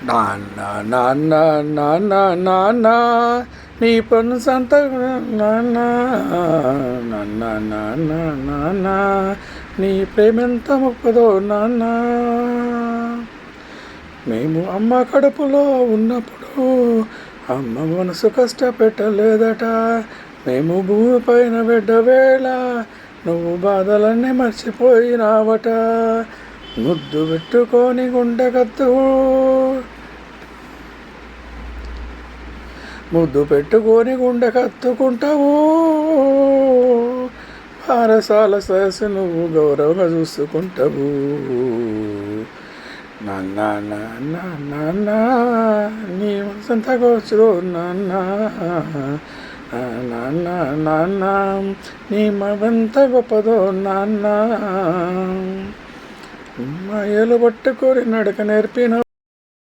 నాన్న నాన్న నాన్న నాన్న నీ పన్ను సంత నాన్న నాన్న నాన్న నాన్న నీ ప్రేమెంత ముప్పదో నాన్న. మేము అమ్మ కడుపులో ఉన్నప్పుడు అమ్మ మనసు కష్టపెట్టలేదట. మేము భూమి పైన బిడ్డ వేళ నువ్వు బాధలన్నీ మర్చిపోయినావట. ముద్దు పెట్టుకొని గుండెకత్తు ముద్దు పెట్టుకొని గుండె కత్తుకుంటావు. పారసాల సరస్సు నువ్వు గౌరవంగా చూసుకుంటావు. నాన్న నాన్న నాన్న నీ మనసంత కోర్చులో నాన్న నాన్న నాన్న నీ మనమంత గొప్పదో నాన్న. మాయలు పట్టుకొని నడక నేర్పిన